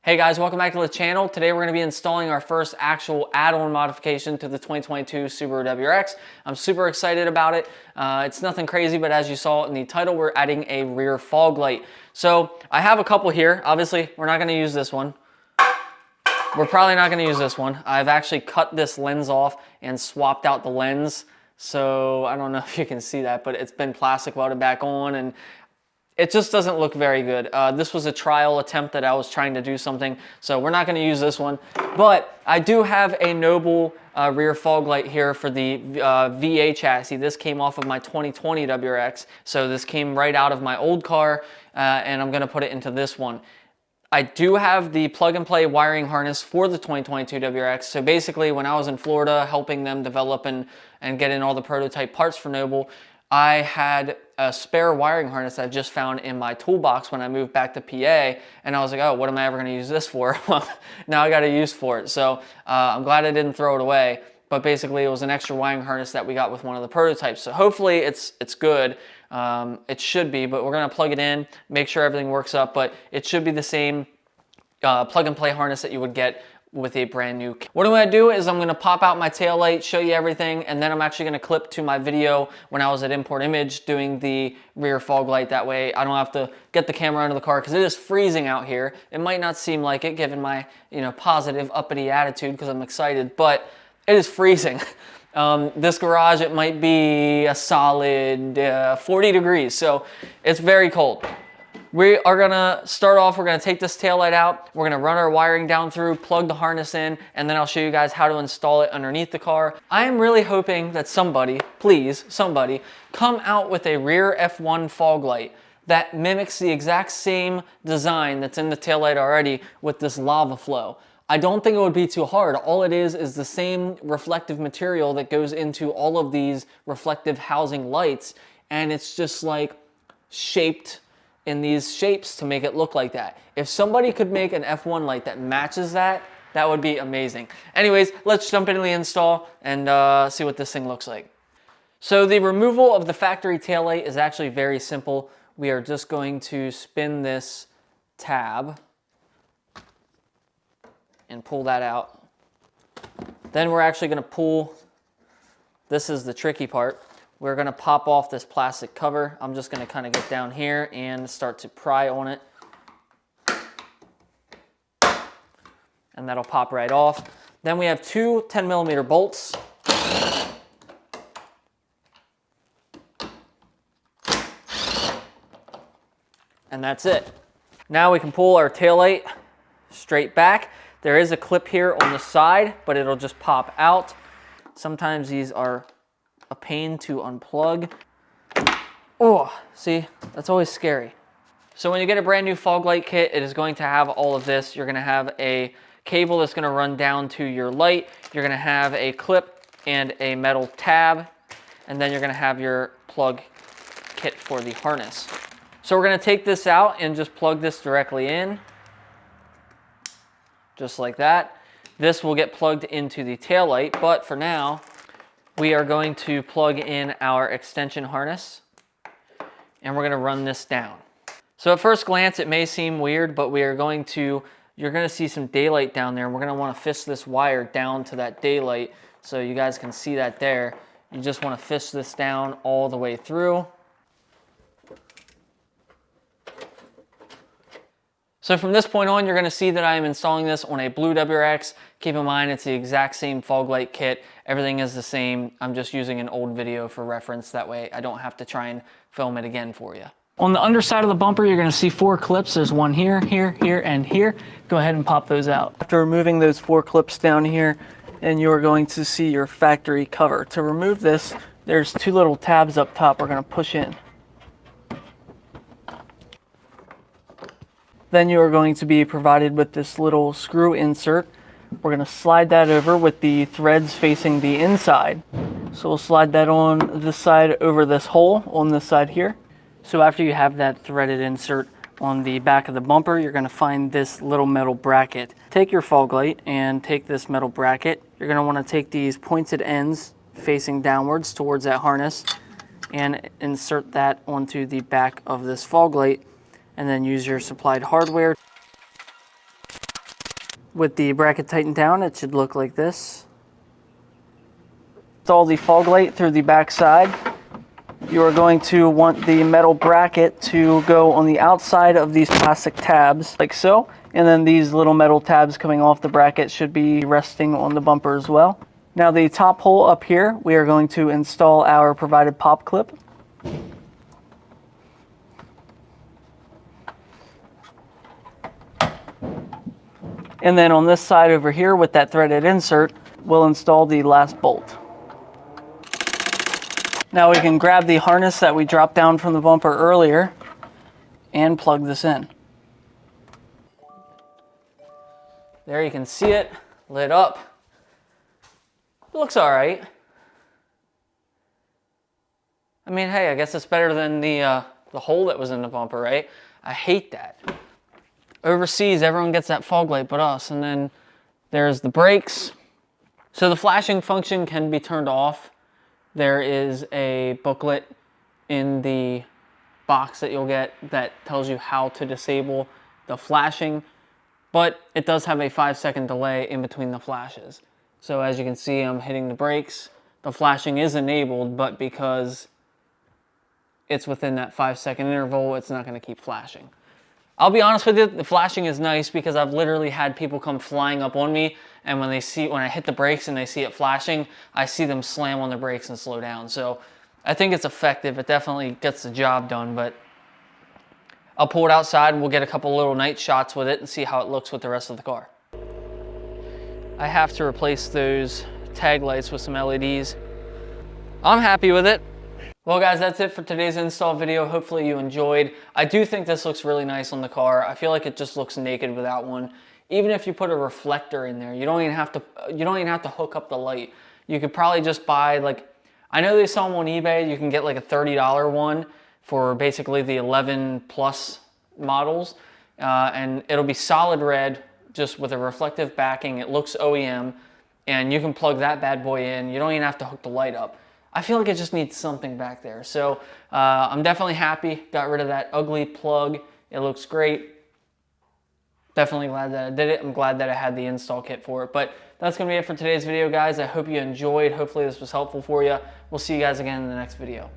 Hey guys, welcome back to the channel. Today we're going to be installing our first actual add-on modification to the 2022 Subaru WRX. I'm super excited about it. It's nothing crazy, but as you saw in the title, we're adding a rear fog light. So I have a couple here. Obviously, we're not going to use this one. We're probably not going to use this one. I've actually cut this lens off and swapped out the lens. So I don't know if you can see that, but it's been plastic welded back on and it just doesn't look very good. This was a trial attempt that I was trying to do something, so we're not going to use this one. But I do have a Noble rear fog light here for the VA chassis. This came off of my 2020 WRX, so this came right out of my old car, and I'm going to put it into this one. I do have the plug-and-play wiring harness for the 2022 WRX. So basically, when I was in Florida helping them develop and get in all the prototype parts for Noble, I had a spare wiring harness I just found in my toolbox when I moved back to PA, and I was like, oh, what am I ever going to use this for? Well, now I got a use for it. So I'm glad I didn't throw it away, but basically it was an extra wiring harness that we got with one of the prototypes. So hopefully it's good. It should be, but we're going to plug it in, make sure everything works up, but it should be the same plug and play harness that you would get with a brand new kit. What I'm going to do is I'm going to pop out my tail light, show you everything, and then I'm actually going to clip to my video when I was at Import Image doing the rear fog light. That way I don't have to get the camera under the car because it is freezing out here. It might not seem like it given my positive uppity attitude because I'm excited, but it is freezing. This garage, it might be a solid 40 degrees, so it's very cold. We are gonna start off, we're gonna take this taillight out, we're gonna run our wiring down through, plug the harness in, and then I'll show you guys how to install it underneath the car. I am really hoping that somebody, please, somebody, come out with a rear F1 fog light that mimics the exact same design that's in the taillight already with this lava flow. I don't think it would be too hard. All it is the same reflective material that goes into all of these reflective housing lights, and it's just like shaped in these shapes to make it look like that. If somebody could make an F1 light that matches that, that would be amazing. Anyways, let's jump into the install and see what this thing looks like. So the removal of the factory taillight is actually very simple. We are just going to spin this tab and pull that out. Then we're actually going to pull, this is the tricky part, we're going to pop off this plastic cover. I'm just going to kind of get down here and start to pry on it. And that'll pop right off. Then we have two 10mm bolts. And that's it. Now we can pull our taillight straight back. There is a clip here on the side, but it'll just pop out. Sometimes these are a pain to unplug. Oh, see, that's always scary. So when you get a brand new fog light kit, it is going to have all of this. You're gonna have a cable that's gonna run down to your light. You're gonna have a clip and a metal tab, and then you're gonna have your plug kit for the harness. So we're gonna take this out and just plug this directly in, just like that. This will get plugged into the tail light, but for now, we are going to plug in our extension harness and we're going to run this down. So at first glance, it may seem weird, but you're going to see some daylight down there, and we're going to want to fish this wire down to that daylight so you guys can see that there. You just want to fish this down all the way through. So from this point on, you're going to see that I am installing this on a blue WRX. Keep in mind, it's the exact same fog light kit. Everything is the same. I'm just using an old video for reference. That way I don't have to try and film it again for you. On the underside of the bumper, you're going to see 4 clips. There's one here, here, here, and here. Go ahead and pop those out. After removing those 4 clips down here, and you're going to see your factory cover. To remove this, there's 2 little tabs up top we're going to push in. Then you are going to be provided with this little screw insert. We're going to slide that over with the threads facing the inside. So we'll slide that on this side over this hole on this side here. So after you have that threaded insert on the back of the bumper, you're going to find this little metal bracket. Take your fog light and take this metal bracket. You're going to want to take these pointed ends facing downwards towards that harness and insert that onto the back of this fog light, and then use your supplied hardware With the bracket tightened down, it should look like this. Install the fog light through the back side. You are going to want the metal bracket to go on the outside of these plastic tabs, like so. And then these little metal tabs coming off the bracket should be resting on the bumper as well. Now the top hole up here, we are going to install our provided pop clip. And then on this side over here with that threaded insert, we'll install the last bolt. Now we can grab the harness that we dropped down from the bumper earlier and plug this in. There you can see it lit up. It looks all right. I mean, hey, I guess it's better than the hole that was in the bumper, right? I hate that. Overseas, everyone gets that fog light but us. And then there's the brakes. So the flashing function can be turned off. There is a booklet in the box that you'll get that tells you how to disable the flashing, but it does have a 5-second delay in between the flashes. So as you can see, I'm hitting the brakes. The flashing is enabled, but because it's within that 5-second interval, it's not going to keep flashing. I'll be honest with you, the flashing is nice because I've literally had people come flying up on me, and when I hit the brakes and they see it flashing, I see them slam on the brakes and slow down. So I think it's effective. It definitely gets the job done, but I'll pull it outside and we'll get a couple little night shots with it and see how it looks with the rest of the car. I have to replace those tag lights with some LEDs. I'm happy with it. Well guys, that's it for today's install video. Hopefully you enjoyed. I do think this looks really nice on the car. I feel like it just looks naked without one. Even if you put a reflector in there, you don't even have to hook up the light. You could probably just buy, like, I know they sell them on eBay. You can get like a $30 one for basically the 11 plus models. And it'll be solid red, just with a reflective backing. It looks OEM, and you can plug that bad boy in. You don't even have to hook the light up. I feel like it just needs something back there. So I'm definitely happy. Got rid of that ugly plug. It looks great. Definitely glad that I did it. I'm glad that I had the install kit for it. But that's going to be it for today's video, guys. I hope you enjoyed. Hopefully this was helpful for you. We'll see you guys again in the next video.